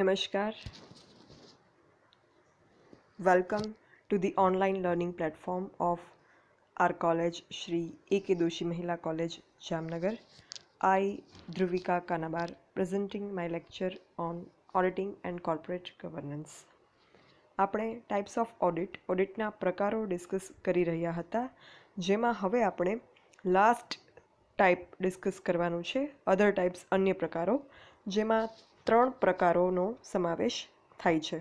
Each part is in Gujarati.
Namaskar. Welcome to the online learning platform of our college, Shri A.K. Doshi Mahila College, Jamnagar. I, Dhruvika Kanabar, presenting my lecture on auditing and corporate governance. આપણે ટાઈપ્સ ઓફ ઓડિટના પ્રકારો ડિસ્કસ કરી રહ્યા હતા, જેમાં હવે આપણે લાસ્ટ ટાઈપ ડિસ્કસ કરવાનું છે, અધર ટાઈપ્સ અન્ય પ્રકારો, જેમાં 3 પ્રકારોનો સમાવેશ થાય છે.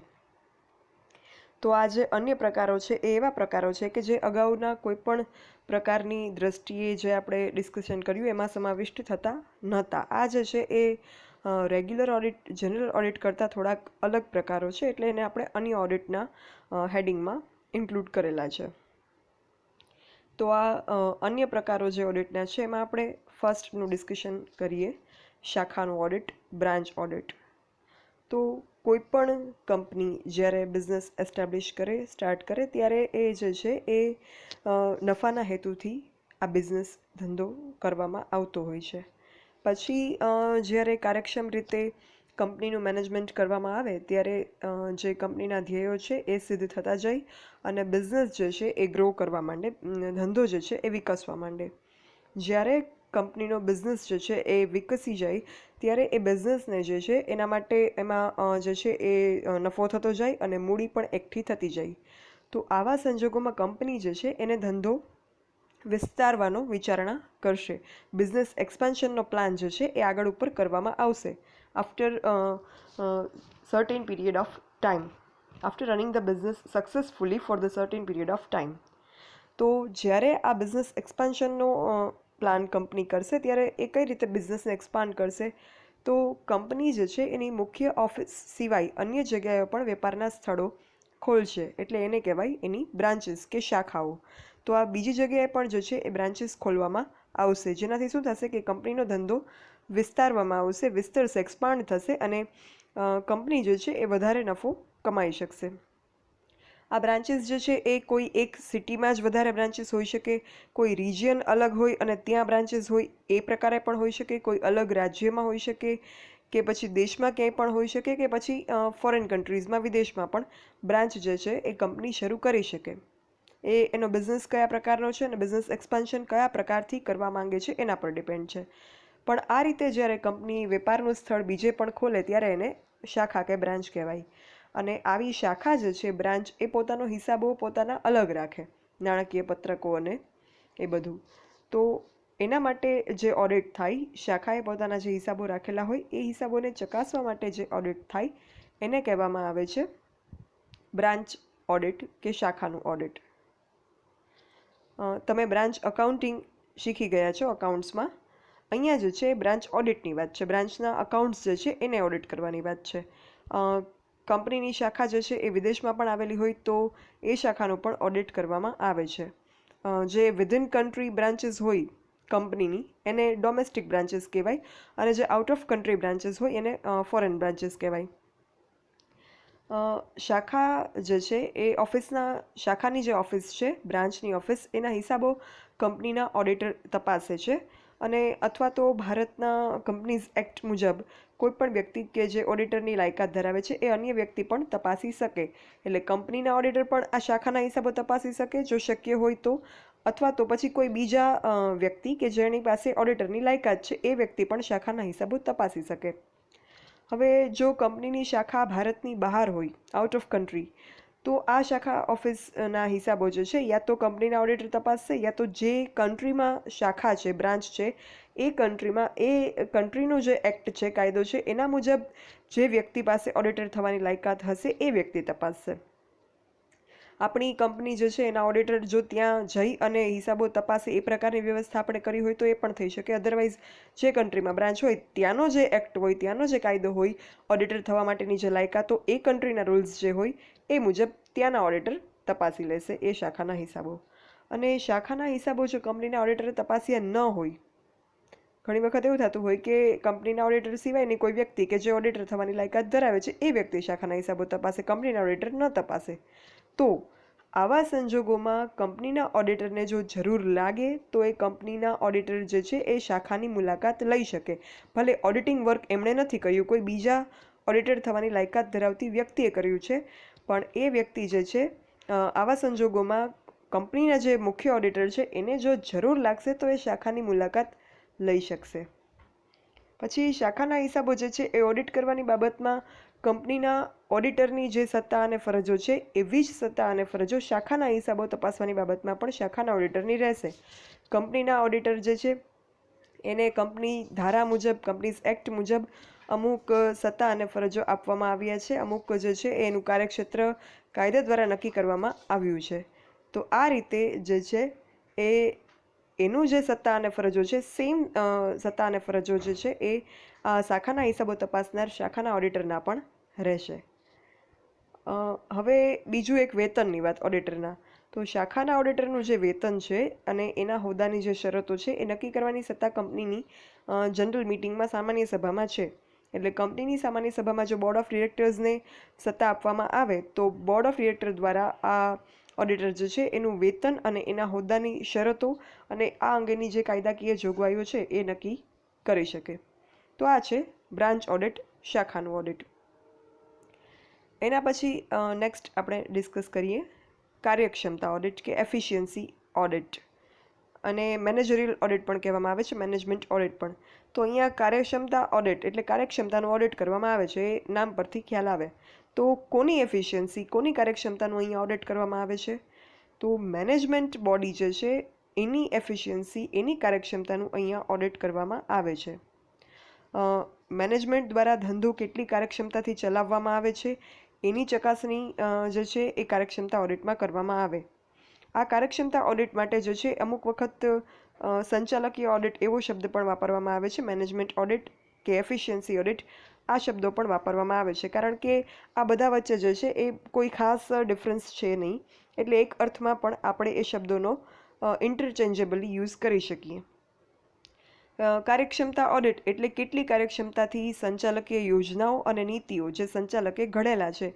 તો આ જે અન્ય પ્રકારો છે એ એવા પ્રકારો છે કે જે અગાઉના કોઈપણ પ્રકારની દ્રષ્ટિએ જે આપણે ડિસ્કશન કર્યું એમાં સમાવિષ્ટ થતા નહોતા. આ જે છે એ રેગ્યુલર ઓડિટ, જનરલ ઓડિટ કરતાં થોડાક અલગ પ્રકારો છે, એટલે એને આપણે અન્ય ઓડિટના હેડિંગમાં ઇન્ક્લુડ કરેલા છે. તો આ અન્ય પ્રકારો જે ઓડિટના છે એમાં આપણે ફર્સ્ટનું ડિસ્કશન કરીએ, શાખાનું ઓડિટ, બ્રાન્ચ ઓડિટ. તો કોઈપણ કંપની જ્યારે બિઝનેસ એસ્ટાબ્લિશ કરે, સ્ટાર્ટ કરે, ત્યારે એ જે છે એ નફાના હેતુથી આ બિઝનેસ ધંધો કરવામાં આવતો હોય છે. પછી જ્યારે કાર્યક્ષમ રીતે કંપનીનું મેનેજમેન્ટ કરવામાં આવે ત્યારે જે કંપનીના ધ્યેયો છે એ સિદ્ધ થતા જાય અને બિઝનેસ જે છે એ ગ્રો કરવા માંડે, ધંધો જે છે એ વિકસવા માંડે. જ્યારે કંપનીનો બિઝનેસ જે છે એ વિકસી જાય ત્યારે એ બિઝનેસને જે છે એના માટે એમાં જે છે એ નફો થતો જાય અને મૂડી પણ એકઠી થતી જાય. તો આવા સંજોગોમાં કંપની જે છે એને ધંધો વિસ્તારવાનો વિચારણા કરશે. બિઝનેસ એક્સપાન્શનનો પ્લાન જે છે એ આગળ ઉપર કરવામાં આવશે after certain period of time, after running the business successfully for the certain period of time. તો જ્યારે આ બિઝનેસ એક્સપાન્શનનો પ્લાન કંપની કરશે ત્યારે એ કઈ રીતે બિઝનેસને એક્સપાન્ડ કરશે? તો કંપની જે છે એની મુખ્ય ઓફિસ સિવાય અન્ય જગ્યાએ પણ વેપારના સ્થળો ખોલશે, એટલે એને કહેવાય એની બ્રાન્ચીસ કે શાખાઓ. તો આ બીજી જગ્યાએ પણ જે છે એ બ્રાન્ચીસ ખોલવામાં આવશે, જેનાથી શું થશે કે કંપનીનો ધંધો વિસ્તારવામાં આવશે, વિસ્તરશે, એક્સપાન્ડ થશે અને કંપની જે છે એ વધારે નફો કમાઈ શકશે. આ બ્રાન્ચીસ જે છે એ કોઈ એક સિટીમાં જ વધારે બ્રાન્ચીસ હોઈ શકે, કોઈ રિજિયન અલગ હોય અને ત્યાં બ્રાન્ચીસ હોય એ પ્રકારે પણ હોઈ શકે, કોઈ અલગ રાજ્યમાં હોઈ શકે, કે પછી દેશમાં ક્યાંય પણ હોઈ શકે, કે પછી ફોરેન કન્ટ્રીઝમાં, વિદેશમાં પણ બ્રાન્ચ જે છે એ કંપની શરૂ કરી શકે. એનો બિઝનેસ કયા પ્રકારનો છે અને બિઝનેસ એક્સપાન્શન કયા પ્રકારથી કરવા માંગે છે એના પર ડિપેન્ડ છે. પણ આ રીતે જ્યારે કંપની વેપારનું સ્થળ બીજે પણ ખોલે ત્યારે એને શાખા કે બ્રાન્ચ કહેવાય. અને આવી શાખા જે છે, બ્રાન્ચ, એ પોતાનો હિસાબો પોતાના અલગ રાખે, નાણાકીય પત્રકો અને એ બધું. તો એના માટે જે ઓડિટ થાય, શાખાએ પોતાના જે હિસાબો રાખેલા હોય એ હિસાબોને ચકાસવા માટે જે ઓડિટ થાય એને કહેવામાં આવે છે બ્રાન્ચ ઓડિટ કે શાખાનું ઓડિટ. તમે બ્રાન્ચ અકાઉન્ટિંગ શીખી ગયા છો અકાઉન્ટ્સમાં. અહીંયા જે છે બ્રાન્ચ ઓડિટની વાત છે, બ્રાન્ચના અકાઉન્ટ્સ જે છે એને ઓડિટ કરવાની વાત છે. કંપનીની શાખા જે છે એ વિદેશમાં પણ આવેલી હોય તો એ શાખાનું પણ ઓડિટ કરવામાં આવે છે. જે વિધિન કન્ટ્રી બ્રાન્ચીસ હોય કંપનીની એને ડોમેસ્ટિક બ્રાન્ચીસ કહેવાય, અને જે આઉટ ઓફ કન્ટ્રી બ્રાન્ચીસ હોય એને ફોરેન બ્રાન્ચીસ કહેવાય. શાખા જે છે એ શાખાની જે ઓફિસ છે, બ્રાન્ચની ઓફિસ, એના હિસાબો કંપનીના ઓડિટર તપાસે છે. અને અથવા તો ભારતના કંપનીઝ એક્ટ મુજબ કોઈ પણ વ્યક્તિ કે જે ઓડિટરની લાયકાત ધરાવે છે એ અન્ય વ્યક્તિ પણ તપાસી શકે. એટલે કંપનીના ઓડિટર પણ આ શાખાના હિસાબો તપાસી શકે જો શક્ય હોય તો, અથવા તો પછી કોઈ બીજા વ્યક્તિ કે જેની પાસે ઓડિટરની લાયકાત છે એ વ્યક્તિ પણ શાખાના હિસાબો તપાસી શકે. હવે જો કંપનીની શાખા ભારતની બહાર હોય, આઉટ ઓફ કન્ટ્રી, તો આ શાખા ઓફિસના હિસાબો જે છે યા તો કંપનીના ઓડિટર તપાસશે, યા તો જે કન્ટ્રીમાં શાખા છે, બ્રાન્ચ છે, એ કન્ટ્રીમાં એ કન્ટ્રીનો જે એક્ટ છે, કાયદો છે, એના મુજબ જે વ્યક્તિ પાસે ઓડિટર થવાની લાયકાત હશે એ વ્યક્તિ તપાસશે. આપણી કંપની જે છે એના ઓડિટર જો ત્યાં જઈ અને હિસાબો તપાસે એ પ્રકારની વ્યવસ્થા આપણે કરી હોય તો એ પણ થઈ શકે. અધરવાઇઝ જે કન્ટ્રીમાં બ્રાન્ચ હોય ત્યાંનો જે એક્ટ હોય, ત્યાંનો જે કાયદો હોય ઓડિટર થવા માટેની જે લાયકાતો, એ કન્ટ્રીના રૂલ્સ જે હોય એ મુજબ ત્યાંના ઓડિટર તપાસી લેશે એ શાખાના હિસાબો. અને શાખાના હિસાબો જો કંપનીના ઓડિટરે તપાસ્યા ન હોય, ઘણી વખત એવું થતું હોય કે કંપનીના ઓડિટર સિવાયની કોઈ વ્યક્તિ કે જે ઓડિટર થવાની લાયકાત ધરાવે છે એ વ્યક્તિ શાખાના હિસાબો તપાસે, કંપનીના ઓડિટર ન તપાસે, તો આવા સંજોગોમાં કંપનીના ઓડિટરને જો જરૂર લાગે તો એ કંપનીના ઓડિટર જે છે એ શાખાની મુલાકાત લઈ શકે. ભલે ઓડિટિંગ વર્ક એમણે નથી કર્યું, કોઈ બીજા ઓડિટર થવાની લાયકાત ધરાવતી વ્યક્તિએ કર્યું છે, પણ એ વ્યક્તિ જે છે આવા સંજોગોમાં કંપનીના જે મુખ્ય ઓડિટર છે એને જો જરૂર લાગશે તો એ શાખાની મુલાકાત લઈ શકશે. પછી શાખાના હિસાબો જે છે એ ઓડિટ કરવાની બાબતમાં કંપનીના ઓડિટરની જે સત્તા અને ફરજો છે એવી જ સત્તા અને ફરજો શાખાના હિસાબો તપાસવાની બાબતમાં પણ શાખાના ઓડિટરની રહેશે. કંપનીના ઓડિટર જે છે એને કંપની ધારા મુજબ, કંપનીઝ એક્ટ મુજબ અમુક સત્તા અને ફરજો આપવામાં આવ્યા છે. અમુક જે છે એનું કાર્યક્ષેત્ર કાયદા દ્વારા નક્કી કરવામાં આવ્યું છે. તો આ રીતે જે છે એનું જે સત્તા અને ફરજો છે, સેમ સત્તા અને ફરજો જે છે એ શાખાના હિસાબો તપાસનાર શાખાના ઓડિટરના પણ રહેશે. હવે બીજું એક વેતનની વાત ઓડિટરના. તો શાખાના ઓડિટરનું જે વેતન છે અને એના હોદ્દાની જે શરતો છે એ નક્કી કરવાની સત્તા કંપનીની જનરલ મિટિંગમાં, સામાન્ય સભામાં છે. એટલે કંપનીની સામાન્ય સભામાં જો બોર્ડ ઓફ ડિરેક્ટર્સને સત્તા આપવામાં આવે તો બોર્ડ ઓફ ડિરેક્ટર દ્વારા આ ઓડિટર જે છે એનું વેતન અને એના હોદ્દાની શરતો અને આ અંગેની જે કાયદાકીય જોગવાઈઓ છે એ નક્કી કરી શકે. તો આ છે બ્રાન્ચ ઓડિટ, શાખાનું ઓડિટ. એના પછી નેક્સ્ટ આપણે ડિસ્કસ કરીએ કાર્યક્ષમતા ઓડિટ કે એફિશિયન્સી ઓડિટ, અને મેનેજરિયલ ઓડિટ પણ કહેવામાં આવે છે, મેનેજમેન્ટ ઓડિટ પણ. તો અહીંયા કાર્યક્ષમતા ઓડિટ એટલે કાર્યક્ષમતાનું ઓડિટ કરવામાં આવે છે, એ નામ પરથી ખ્યાલ આવે. તો કોની એફિશિયન્સી, કોની કાર્યક્ષમતાનું અહીંયા ઓડિટ કરવામાં આવે છે? તો મેનેજમેન્ટ બોડી જે છે એની એફિશિયન્સી, એની કાર્યક્ષમતાનું અહીંયા ઓડિટ કરવામાં આવે છે. મેનેજમેન્ટ દ્વારા ધંધો કેટલી કાર્યક્ષમતાથી ચલાવવામાં આવે છે એની ચકાસણી જે છે એ કાર્યક્ષમતા ઓડિટમાં કરવામાં આવે. આ કાર્યક્ષમતા ઓડિટ માટે જે છે અમુક વખત સંચાલકીય ઓડિટ એવો શબ્દ પણ વાપરવામાં આવે છે, મેનેજમેન્ટ ઓડિટ કે એફિશિયન્સી ઓડિટ, આ શબ્દો પણ વાપરવામાં આવે છે, કારણ કે આ બધા વચ્ચે જે છે એ કોઈ ખાસ ડિફરન્સ છે નહીં. એટલે એક અર્થમાં પણ આપણે એ શબ્દોનો ઇન્ટરચેન્જેબલી યુઝ કરી શકીએ. કાર્યક્ષમતા ઓડિટ એટલે કેટલી કાર્યક્ષમતાથી સંચાલકીય યોજનાઓ અને નીતિઓ જે સંચાલકે ઘડેલા છે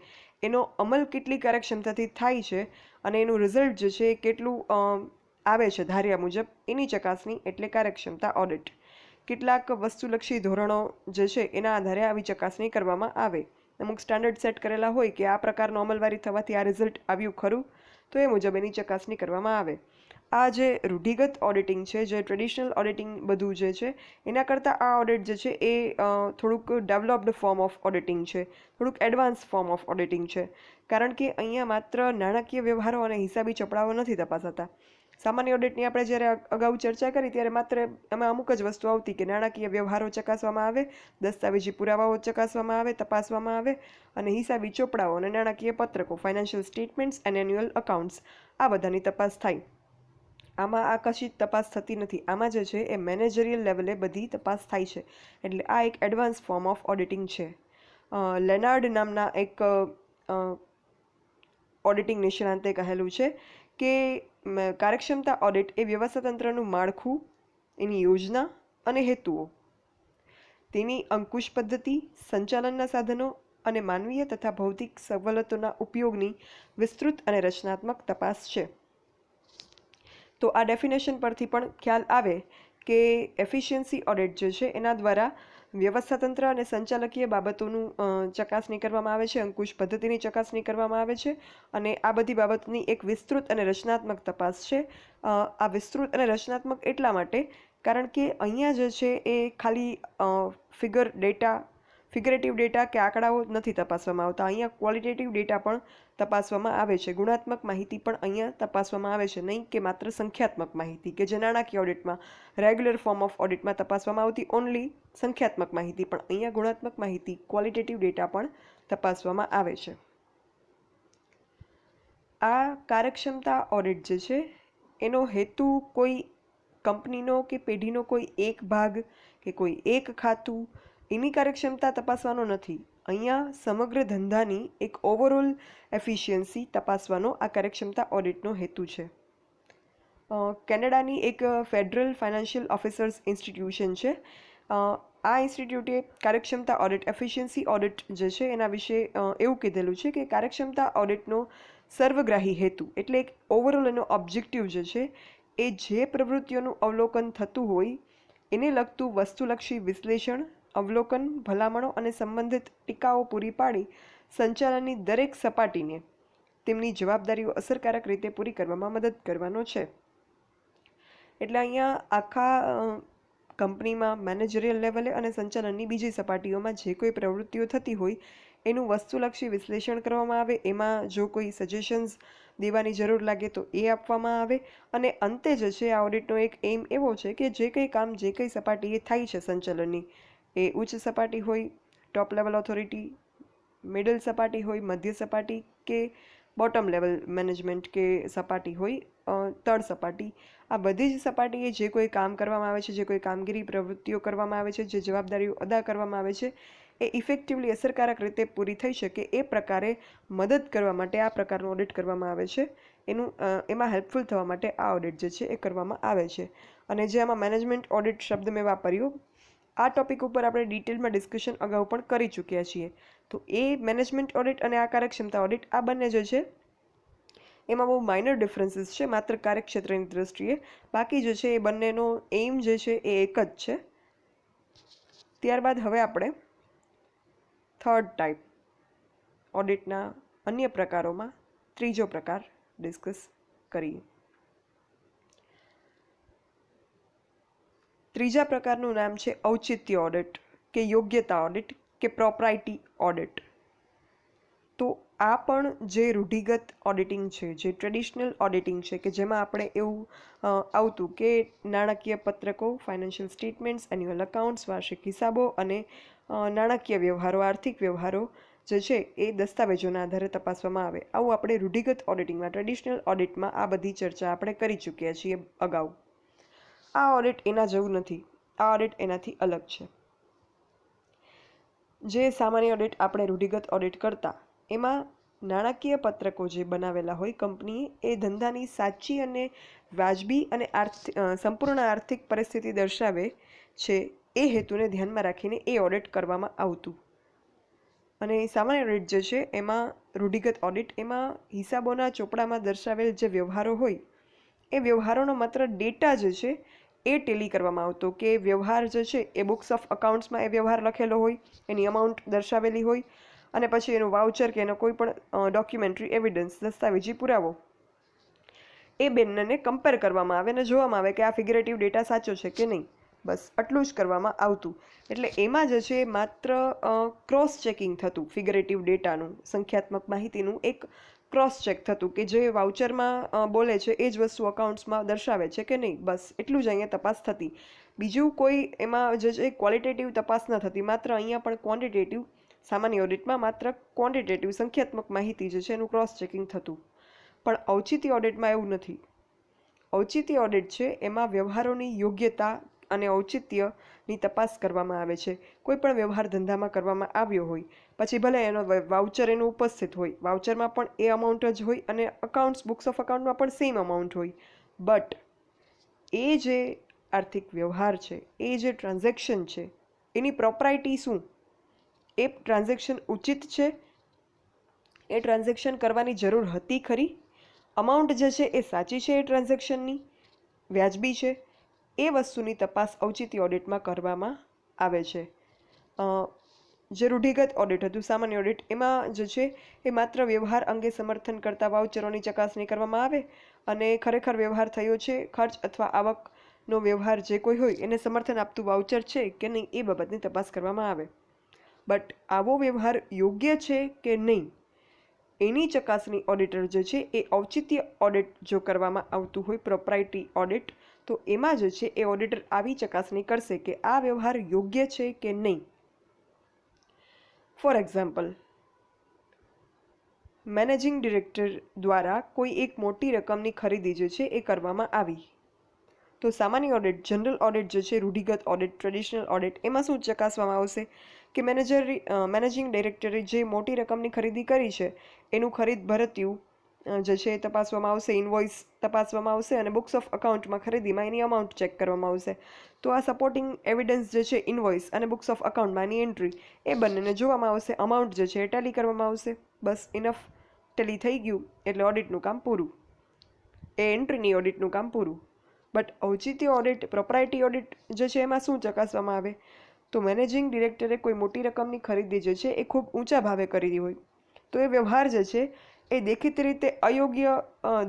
એનો અમલ કેટલી કાર્યક્ષમતાથી થાય છે અને એનું રિઝલ્ટ જે છે એ કેટલું આવે છે ધાર્યા મુજબ, એની ચકાસણી એટલે કાર્યક્ષમતા ઓડિટ. કેટલાક વસ્તુલક્ષી ધોરણો જે છે એના આધારે આવી ચકાસણી કરવામાં આવે. અમુક સ્ટાન્ડર્ડ સેટ કરેલા હોય કે આ પ્રકારનો અમલવારી થવાથી આ રિઝલ્ટ આવ્યું ખરું, તો એ મુજબ એની ચકાસણી કરવામાં આવે. આ જે રૂઢિગત ઓડિટિંગ છે, જે ટ્રેડિશનલ ઓડિટિંગ બધું જે છે એના કરતાં આ ઓડિટ જે છે એ થોડુંક ડેવલપ્ડ ફોર્મ ઓફ ઓડિટિંગ છે, થોડુંક એડવાન્સ ફોર્મ ઓફ ઓડિટિંગ છે. કારણ કે અહીંયા માત્ર નાણાકીય વ્યવહારો અને હિસાબી ચોપડાઓ નથી તપાસાતા. સામાન્ય ઓડિટની આપણે જ્યારે અગાઉ ચર્ચા કરી ત્યારે માત્ર એમાં અમુક જ વસ્તુ આવતી કે નાણાકીય વ્યવહારો ચકાસવામાં આવે, દસ્તાવેજી પુરાવાઓ ચકાસવામાં આવે, તપાસવામાં આવે, અને હિસાબી ચોપડાઓ અને નાણાકીય પત્રકો, financial statements and annual accounts, આ બધાની તપાસ થાય. આમાં આ કશી તપાસ થતી નથી. આમાં જે છે એ મેનેજરિયલ લેવલે બધી તપાસ થાય છે. એટલે આ એક એડવાન્સ ફોર્મ ઓફ ઓડિટિંગ છે. લેનાર્ડ નામના એક ઓડિટિંગ નિષ્ણાંતે કહેલું છે કે કાર્યક્ષમતા ઓડિટ એ વ્યવસ્થાતંત્રનું માળખું, એની યોજના અને હેતુઓ, તેની અંકુશ પદ્ધતિ, સંચાલનના સાધનો અને માનવીય તથા ભૌતિક સવલતોના ઉપયોગની વિસ્તૃત અને રચનાત્મક તપાસ છે. તો આ ડેફિનેશન પરથી પણ ખ્યાલ આવે કે એફિશિયન્સી ઓડિટ જે છે એના દ્વારા વ્યવસ્થાતંત્ર અને સંચાલકીય બાબતોનું ચકાસણી કરવામાં આવે છે, અંકુશ પદ્ધતિની ચકાસણી કરવામાં આવે છે, અને આ બધી બાબતની એક વિસ્તૃત અને રચનાત્મક તપાસ છે. આ વિસ્તૃત અને રચનાત્મક એટલા માટે કારણ કે અહીંયા જે છે એ ખાલી ફિગરેટિવ ડેટા કે આંકડાઓ નથી તપાસવામાં આવતા. અહીંયા ક્વોલિટેટિવ ડેટા પણ તપાસવામાં આવે છે, ગુણાત્મક માહિતી પણ અહીંયા તપાસવામાં આવે છે, નહીં કે માત્ર સંખ્યાત્મક માહિતી કે જે નાણાકીય ઓડિટમાં, રેગ્યુલર ફોર્મ ઓફ ઓડિટમાં તપાસવામાં આવતી ઓનલી સંખ્યાત્મક માહિતી, પણ અહીંયા ગુણાત્મક માહિતી, ક્વોલિટેટિવ ડેટા પણ તપાસવામાં આવે છે. આ કાર્યક્ષમતા ઓડિટ જે છે એનો હેતુ કોઈ કંપનીનો કે પેઢીનો કોઈ એક ભાગ કે કોઈ એક ખાતું એની કાર્યક્ષમતા તપાસવાનો નથી. અહીંયા સમગ્ર ધંધાની એક ઓવરઓલ એફિશિયન્સી તપાસવાનો આ કાર્યક્ષમતા ઓડિટનો હેતુ છે. કેનેડાની એક ફેડરલ ફાઇનાન્શિયલ ઓફિસર્સ ઇન્સ્ટિટ્યુશન છે. આ ઇન્સ્ટિટ્યૂટે કાર્યક્ષમતા ઓડિટ, એફિશિયન્સી ઓડિટ જે છે એના વિશે એવું કીધેલું છે કે કાર્યક્ષમતા ઓડિટનો સર્વગ્રાહી હેતુ એટલે એક ઓવરઓલ એનો ઓબ્જેક્ટિવ જે છે એ જે પ્રવૃત્તિઓનું અવલોકન થતું હોય એને લગતું વસ્તુલક્ષી વિશ્લેષણ અવલોકન, ભલામણો અને સંબંધિત ટીકાઓ પૂરી પાડી સંચાલનની દરેક સપાટીને તેમની જવાબદારીઓ અસરકારક રીતે પૂરી કરવામાં મદદ કરવાનો છે. એટલે અહીંયા આખા કંપનીમાં મેનેજરિયલ લેવલે અને સંચાલનની બીજી સપાટીઓમાં જે કોઈ પ્રવૃત્તિઓ થતી હોય એનું વસ્તુલક્ષી વિશ્લેષણ કરવામાં આવે, એમાં જો કોઈ સજેશન્સ દેવાની જરૂર લાગે તો એ આપવામાં આવે, અને અંતે જે છે આ ઓડિટનો એક એમ એવો છે કે જે કંઈ કામ જે કંઈ સપાટીએ થાય છે સંચાલનની, એ ઉચ્ચ સપાટી હોય, ટોપ લેવલ ઓથોરિટી, મિડલ સપાટી હોય, મધ્ય સપાટી કે બોટમ લેવલ મેનેજમેન્ટ કે સપાટી હોય, તળ સપાટી, આ બધી જ સપાટીએ જે કોઈ કામ કરવામાં આવે છે, જે કોઈ કામગીરી પ્રવૃત્તિઓ કરવામાં આવે છે, જે જવાબદારીઓ અદા કરવામાં આવે છે, એ ઇફેક્ટિવલી અસરકારક રીતે પૂરી થઈ શકે એ પ્રકારે મદદ કરવા માટે આ પ્રકારનું ઓડિટ કરવામાં આવે છે. એમાં હેલ્પફુલ થવા માટે આ ઓડિટ જે છે એ કરવામાં આવે છે. અને જે આમાં મેનેજમેન્ટ ઓડિટ શબ્દ મેં વાપર્યો, આ ટોપિક ઉપર આપણે ડિટેલમાં ડિસ્કશન અગાઉ પણ કરી ચૂક્યા છીએ. તો એ મેનેજમેન્ટ ઓડિટ અને આ કાર્યક્ષમતા ઓડિટ, આ બંને જે છે એમાં બહુ માઇનર ડિફરન્સીસ છે માત્ર કાર્યક્ષેત્રની દૃષ્ટિએ. બાકી જે છે એ બંનેનો એમ જે છે એ એક જ છે. ત્યારબાદ હવે આપણે થર્ડ ટાઈપ ઓડિટના અન્ય પ્રકારોમાં ત્રીજો પ્રકાર ડિસ્કસ કરીએ. ત્રીજા પ્રકારનું નામ છે ઔચિત્ય ઓડિટ કે યોગ્યતા ઓડિટ કે પ્રોપ્રાઇટી ઓડિટ. તો આ પણ જે રૂઢિગત ઓડિટિંગ છે, જે ટ્રેડિશનલ ઓડિટિંગ છે, કે જેમાં આપણે એવું આવતું કે નાણાકીય પત્રકો, ફાઇનાન્શિયલ સ્ટેટમેન્ટ્સ, એન્યુઅલ અકાઉન્ટ્સ, વાર્ષિક હિસાબો અને નાણાકીય વ્યવહારો, આર્થિક વ્યવહારો જે છે એ દસ્તાવેજોના આધારે તપાસવામાં આવે. આવું આપણે રૂઢિગત ઓડિટિંગમાં, ટ્રેડિશનલ ઓડિટમાં આ બધી ચર્ચા આપણે કરી ચૂક્યા છીએ અગાઉ. આ ઓડિટ એના જેવું નથી. આ ઓડિટ એનાથી અલગ છે. જે સામાન્ય ઓડિટ આપણે રૂઢિગત ઓડિટ કરતા, એમાં નાણાકીય પત્રકો જે બનાવેલા હોય કંપનીએ, એ ધંધાની સાચી અને વાજબી અને સંપૂર્ણ આર્થિક પરિસ્થિતિ દર્શાવે છે એ હેતુને ધ્યાનમાં રાખીને એ ઓડિટ કરવામાં આવતું. અને સામાન્ય ઓડિટ જે છે એમાં રૂઢિગત ઓડિટ, એમાં હિસાબોના ચોપડામાં દર્શાવેલ જે વ્યવહારો હોય એ વ્યવહારોનો માત્ર ડેટા જે છે એ ટેલી કરવામાં આવતો, કે વ્યવહાર જે છે એ બુક્સ ઓફ અકાઉન્ટ્સમાં એ વ્યવહાર લખેલો હોય, એની અમાઉન્ટ દર્શાવેલી હોય, અને પછી એનું વાઉચર કે એનો કોઈ પણ ડોક્યુમેન્ટરી એવિડન્સ, દસ્તાવેજી પુરાવો, એ બંનેને કમ્પેર કરવામાં આવે અને જોવામાં આવે કે આ ફિગરેટિવ ડેટા સાચો છે કે નહીં. બસ આટલું જ કરવામાં આવતું. એટલે એમાં જે છે માત્ર ક્રોસ ચેકિંગ થતું ફિગરેટિવ ડેટાનું, સંખ્યાત્મક માહિતીનું એક ક્રોસ ચેક થતું કે જે વાઉચરમાં બોલે છે એ જ વસ્તુ અકાઉન્ટ્સમાં દર્શાવે છે કે નહીં. બસ એટલું જ અહીંયા તપાસ થતી. બીજું કોઈ એમાં જે છે ક્વોલિટેટિવ તપાસ ન થતી. માત્ર અહીંયા પણ ક્વોન્ટિટેટિવ, સામાન્ય ઓડિટમાં માત્ર ક્વોન્ટિટેટિવ સંખ્યાત્મક માહિતી જે છે એનું ક્રોસ ચેકિંગ થતું. પણ ઔચિત્ય ઓડિટમાં એવું નથી. ઔચિત્ય ઓડિટ છે એમાં વ્યવહારોની યોગ્યતા અને ઔચિત્યની તપાસ કરવામાં આવે છે. કોઈ પણ વ્યવહાર ધંધામાં કરવામાં આવ્યો હોય, પછી ભલે એનો વાઉચર એનું ઉપસ્થિત હોય, વાઉચરમાં પણ એ અમાઉન્ટ જ હોય અને અકાઉન્ટ્સ, બુક્સ ઓફ અકાઉન્ટમાં પણ સેમ અમાઉન્ટ હોય, બટ એ જે આર્થિક વ્યવહાર છે, એ જે ટ્રાન્ઝેક્શન છે, એની પ્રોપરાઇટી શું, એ ટ્રાન્ઝેક્શન ઉચિત છે, એ ટ્રાન્ઝેક્શન કરવાની જરૂર હતી ખરી, અમાઉન્ટ જે છે એ સાચી છે, એ ટ્રાન્ઝેક્શનની વ્યાજબી છે, એ વસ્તુની તપાસ ઔચિત્ય ઓડિટમાં કરવામાં આવે છે. જે રૂઢિગત ઓડિટ હતું, સામાન્ય ઓડિટ, એમાં જે છે એ માત્ર વ્યવહાર અંગે સમર્થન કરતા વાઉચરોની ચકાસણી કરવામાં આવે અને ખરેખર વ્યવહાર થયો છે, ખર્ચ અથવા આવકનો વ્યવહાર જે કોઈ હોય એને સમર્થન આપતું વાઉચર છે કે નહીં એ બાબતની તપાસ કરવામાં આવે. બટ આવો વ્યવહાર યોગ્ય છે કે નહીં એની ચકાસણી ઓડિટર જે છે એ ઔચિત્ય ઓડિટ જો કરવામાં આવતું હોય, પ્રોપ્રાઇટી ઓડિટ, તો એમાં જે છે એ ઓડિટર આવી ચકાસણી કરશે કે આ વ્યવહાર યોગ્ય છે કે નહીં. ફોર એક્ઝામ્પલ, મેનેજિંગ ડિરેક્ટર દ્વારા કોઈ એક મોટી રકમની ખરીદી જે છે એ કરવામાં આવી, તો સામાન્ય ઓડિટ, જનરલ ઓડિટ જે છે, રૂઢિગત ઓડિટ, ટ્રેડિશનલ ઓડિટ, એમાં શું ચકાસવામાં આવશે કે મેનેજિંગ ડાયરેક્ટરે જે મોટી રકમની ખરીદી કરી છે એનું ખરીદ ભરતિયું જે છે એ તપાસવામાં આવશે, ઇનવોઇસ તપાસવામાં આવશે અને બુક્સ ઓફ અકાઉન્ટમાં ખરીદીમાં એની અમાઉન્ટ ચેક કરવામાં આવશે. તો આ સપોર્ટિંગ એવિડન્સ જે છે, ઇનવોઇસ અને બુક્સ ઓફ અકાઉન્ટમાં એની એન્ટ્રી, એ બંનેને જોવામાં આવશે, અમાઉન્ટ જે છે એ ટેલી કરવામાં આવશે. બસ ઇનફ, ટેલી થઈ ગયું એટલે ઓડિટનું કામ પૂરું, એ એન્ટ્રીની ઓડિટનું કામ પૂરું. બટ ઔચિત્ય ઓડિટ, પ્રોપ્રાઇટી ઓડિટ જે છે એમાં શું ચકાસવામાં આવે, તો મેનેજિંગ ડિરેક્ટરે કોઈ મોટી રકમની ખરીદી જે છે એ ખૂબ ઊંચા ભાવે કરી હોય તો એ વ્યવહાર જે છે એ દેખીતી રીતે અયોગ્ય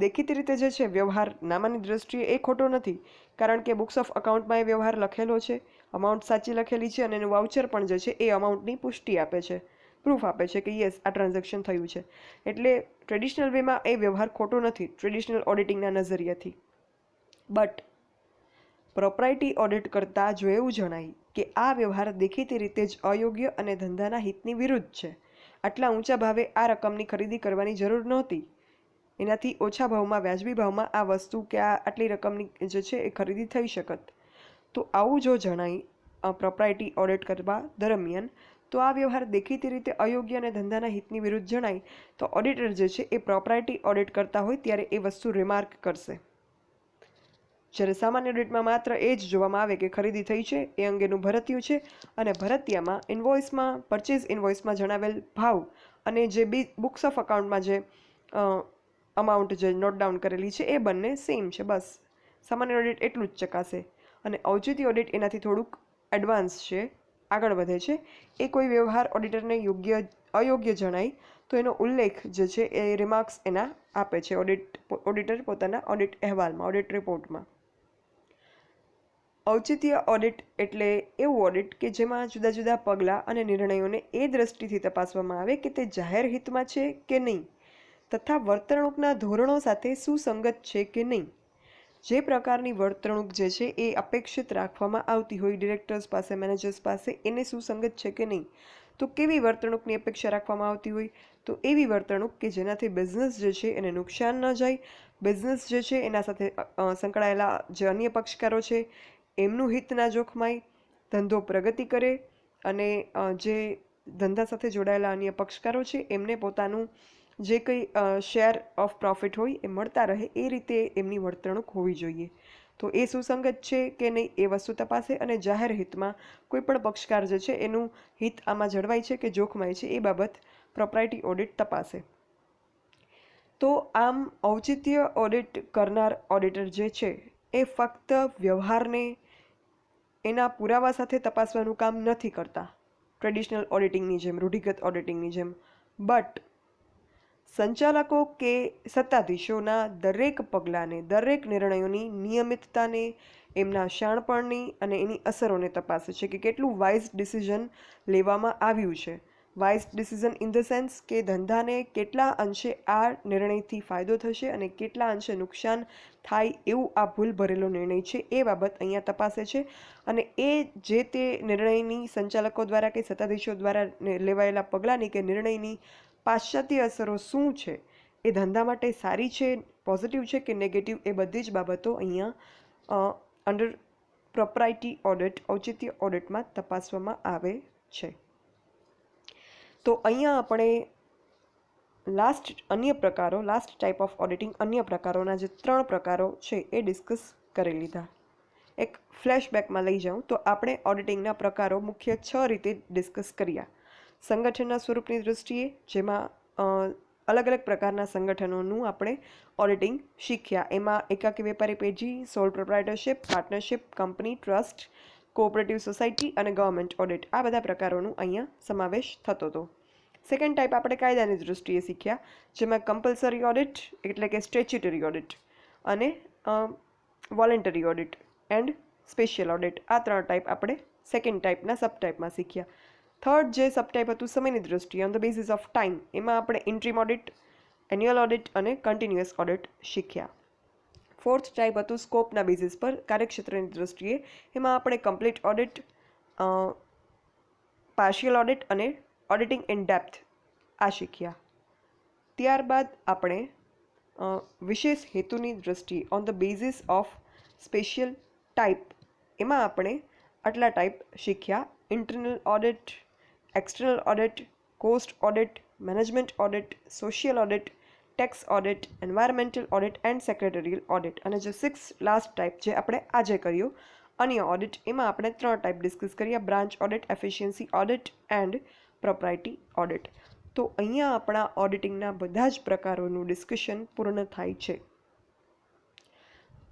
દેખીતી રીતે જે છે વ્યવહાર નામાની દૃષ્ટિએ એ ખોટો નથી, કારણ કે બુક્સ ઓફ અકાઉન્ટમાં એ વ્યવહાર લખેલો છે, અમાઉન્ટ સાચી લખેલી છે અને એનું વાઉચર પણ જે છે એ અમાઉન્ટની પુષ્ટિ આપે છે, પ્રૂફ આપે છે કે યસ આ ટ્રાન્ઝેક્શન થયું છે. એટલે ટ્રેડિશનલ વેમાં એ વ્યવહાર ખોટો નથી ટ્રેડિશનલ ઓડિટિંગના નજરિયાથી. બટ પ્રોપરાઇટી ઓડિટ કરતાં જો એવું જણાય કે આ વ્યવહાર દેખીતી રીતે જ અયોગ્ય અને ધંધાના હિતની વિરુદ્ધ છે, આટલા ઊંચા ભાવે આ રકમની ખરીદી કરવાની જરૂર નહોતી, એનાથી ઓછા ભાવમાં વ્યાજબી ભાવમાં આ વસ્તુ કે આટલી રકમની જે છે એ ખરીદી થઈ શકત, તો આવું જો જણાય પ્રોપરાઇટી ઓડિટ કરવા દરમિયાન તો આ વ્યવહાર દેખીતી રીતે અયોગ્ય અને ધંધાના હિતની વિરુદ્ધ જણાય તો ઓડિટર જે છે એ પ્રોપરાઇટી ઓડિટ કરતા હોય ત્યારે એ વસ્તુ રિમાર્ક કરશે. જ્યારે સામાન્ય ઓડિટમાં માત્ર એ જ જોવામાં આવે કે ખરીદી થઈ છે એ અંગેનું ભરતિયું છે અને ભરતિયામાં ઇન્વોઇસમાં પરચેઝ ઇન્વોઇસમાં જણાવેલ ભાવ અને જે બુક્સ ઓફ અકાઉન્ટમાં જે અમાઉન્ટ જે નોટ ડાઉન કરેલી છે એ બંને સેમ છે. બસ સામાન્ય ઓડિટ એટલું જ ચકાસે. અને ઔચિત્ય ઓડિટ એનાથી થોડુંક એડવાન્સ છે, આગળ વધે છે. એ કોઈ વ્યવહાર ઓડિટરને અયોગ્ય જણાય તો એનો ઉલ્લેખ જે છે એ રિમાર્ક્સ એના આપે છે ઓડિટર પોતાના ઓડિટ અહેવાલમાં, ઓડિટ રિપોર્ટમાં. ઔચિત્ય ઓડિટ એટલે એવું ઓડિટ કે જેમાં જુદા જુદા પગલાં અને નિર્ણયોને એ દ્રષ્ટિથી તપાસવામાં આવે કે તે જાહેર હિતમાં છે કે નહીં તથા વર્તણૂકના ધોરણો સાથે સુસંગત છે કે નહીં. જે પ્રકારની વર્તણૂક જે છે એ અપેક્ષિત રાખવામાં આવતી હોય ડિરેક્ટર્સ પાસે, મેનેજર્સ પાસે, એને સુસંગત છે કે નહીં. તો કેવી વર્તણૂકની અપેક્ષા રાખવામાં આવતી હોય તો એવી વર્તણૂક કે જેનાથી બિઝનેસ જે છે એને નુકસાન ન જાય, બિઝનેસ જે છે એના સાથે સંકળાયેલા જે અન્ય પક્ષકારો છે એમનું હિત ના જોખમાય, ધંધો પ્રગતિ કરે અને જે ધંધા સાથે જોડાયેલા અન્ય પક્ષકારો છે એમને પોતાનું જે કંઈ શેર ઓફ પ્રોફિટ હોય એ મળતા રહે એ રીતે એમની વર્તણૂક હોવી જોઈએ. તો એ સુસંગત છે કે નહીં એ વસ્તુ તપાસે અને જાહેર હિતમાં કોઈ પણ પક્ષકાર જે છે એનું હિત આમાં જળવાય છે કે જોખમાય છે એ બાબત પ્રોપરાઇટી ઓડિટ તપાસે. તો આમ ઔચિત્ય ઓડિટ કરનાર ઓડિટર જે છે એ ફક્ત વ્યવહારને એના પુરાવા સાથે તપાસવાનું કામ નથી કરતા ટ્રેડિશનલ ઓડિટિંગની જેમ, રૂઢિગત ઓડિટિંગની જેમ, બટ સંચાલકો કે સત્તાધીશોના દરેક પગલાંને, દરેક નિર્ણયોની નિયમિતતાને, એમના શાણપણની અને એની અસરોને તપાસે છે કે કેટલું વાઇઝ ડિસિઝન લેવામાં આવ્યું છે. Wise decision in the sense કે ધંધાને કેટલા અંશે આ નિર્ણયથી ફાયદો થશે અને કેટલા અંશે નુકસાન થાય એવું આ ભૂલ ભરેલો નિર્ણય છે એ બાબત અહીંયા તપાસે છે. અને એ જે તે નિર્ણયની સંચાલકો દ્વારા કે સત્તાધીશો દ્વારા લેવાયેલા પગલાંની કે નિર્ણયની પાશ્ચાત્ય અસરો શું છે, એ ધંધા માટે સારી છે, પોઝિટિવ છે કે નેગેટિવ, એ બધી જ બાબતો અહીંયા અંડર પ્રોપરાઇટી ઓડિટ, ઔચિત્ય ઓડિટમાં તપાસવામાં આવે છે. તો અહીંયા આપણે લાસ્ટ ટાઈપ ઓફ ઓડિટિંગ, અન્ય પ્રકારોના જે 3 પ્રકારો છે એ ડિસ્કસ કરી લીધા. એક ફ્લેશબેકમાં લઈ જાઉં તો આપણે ઓડિટિંગના પ્રકારો મુખ્ય 6 રીતે ડિસ્કસ કર્યા. સંગઠનના સ્વરૂપની દૃષ્ટિએ, જેમાં અલગ અલગ પ્રકારના સંગઠનોનું આપણે ઓડિટિંગ શીખ્યા. એમાં એકાકી વેપારી પેઢી, sole proprietorship, partnership, company, trust, cooperative society અને ગવર્મેન્ટ ઓડિટ, આ બધા પ્રકારોનું અહીંયા સમાવેશ થતો હતો. સેકન્ડ ટાઈપ આપણે કાયદાની દૃષ્ટિએ શીખ્યા, જેમાં કમ્પલસરી ઓડિટ એટલે કે સ્ટેચ્યુટરી ઓડિટ અને voluntary audit and special audit, આ 3 ટાઈપ આપણે સેકન્ડ ટાઈપના સબ ટાઈપમાં શીખ્યા. થર્ડ જે સબ ટાઈપ હતું સમયની દૃષ્ટિએ, on the basis of time, એમાં આપણે ઇન્ટ્રીમ ઓડિટ, એન્યુઅલ ઓડિટ અને કન્ટિન્યુઅસ ઓડિટ શીખ્યા. ફોર્થ ટાઈપ હતું સ્કોપના બેસિસ પર, કાર્યક્ષેત્રની દૃષ્ટિએ, એમાં આપણે કમ્પ્લીટ ઓડિટ, પાર્શિયલ ઓડિટ અને ઓડિટિંગ ઇન ડેપ્થ આ શીખ્યા. ત્યારબાદ આપણે વિશેષ હેતુની દૃષ્ટિએ, on the basis of special type, એમાં આપણે આટલા ટાઈપ શીખ્યા: internal audit, external audit, cost audit, management audit, social audit, tax audit, environmental audit and secretarial audit. અને જે 6 લાસ્ટ ટાઈપ જે આપણે આજે કર્યું અન્ય ઓડિટ, એમાં આપણે 3 ટાઈપ ડિસ્કસ કર્યા: branch audit, efficiency audit and propriety audit. તો અહીંયા આપણા ઓડિટિંગના બધા જ પ્રકારોનું ડિસ્કશન પૂર્ણ થાય છે.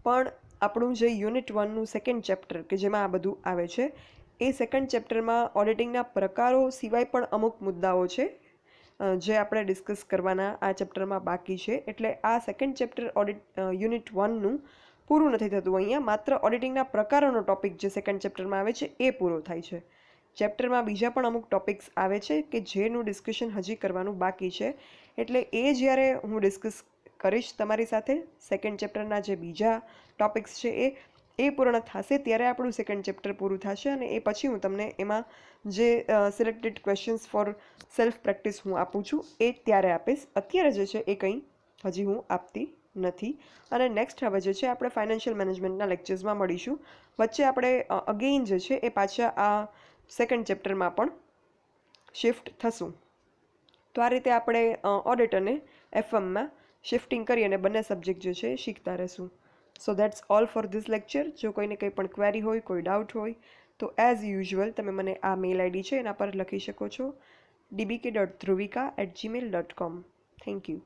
પણ આપણું જે યુનિટ 1નું સેકન્ડ ચેપ્ટર કે જેમાં આ બધું આવે છે એ સેકન્ડ ચેપ્ટરમાં ઓડિટિંગના પ્રકારો સિવાય પણ અમુક મુદ્દાઓ છે જે આપણે ડિસ્કસ કરવાના આ ચેપ્ટરમાં બાકી છે. એટલે આ સેકન્ડ ચેપ્ટર યુનિટ 1નું પૂરું નથી થતું. અહીંયા માત્ર ઓડિટિંગના પ્રકારોનો ટોપિક જે સેકન્ડ ચેપ્ટરમાં આવે છે એ પૂરો થાય છે. ચેપ્ટરમાં બીજા પણ અમુક ટોપિક્સ આવે છે કે જેનું ડિસ્કશન હજી કરવાનું બાકી છે. એટલે એ જ્યારે હું ડિસ્કસ કરીશ તમારી સાથે સેકન્ડ ચેપ્ટરના જે બીજા ટોપિક્સ છે એ પૂર્ણ થશે ત્યારે આપણું સેકન્ડ ચેપ્ટર પૂરું થશે અને એ પછી હું તમને એમાં જે selected questions four self practice હું આપું છું એ ત્યારે આપીશ. અત્યારે જે છે એ કંઈ હજી હું આપતી નથી. અને નેક્સ્ટ હવે જે છે આપણે ફાઇનાન્શિયલ મેનેજમેન્ટના લેક્ચર્સમાં મળીશું. વચ્ચે આપણે અગેઇન જે છે એ પાછા આ સેકન્ડ ચેપ્ટરમાં પણ શિફ્ટ થશું. તો આ રીતે આપણે ઓડિટ અને એફએમમાં શિફ્ટિંગ કરી અને બંને સબ્જેક્ટ જે છે એ શીખતા રહેશું. So that's all for this lecture. જો કોઈને કંઈ પણ ક્વેરી હોય, કોઈ ડાઉટ હોય તો એઝ યુઝ્યુઅલ તમે મને આ મેલ આઈડી છે એના પર લખી શકો છો dbk.dhruvika@gmail.com. Thank you.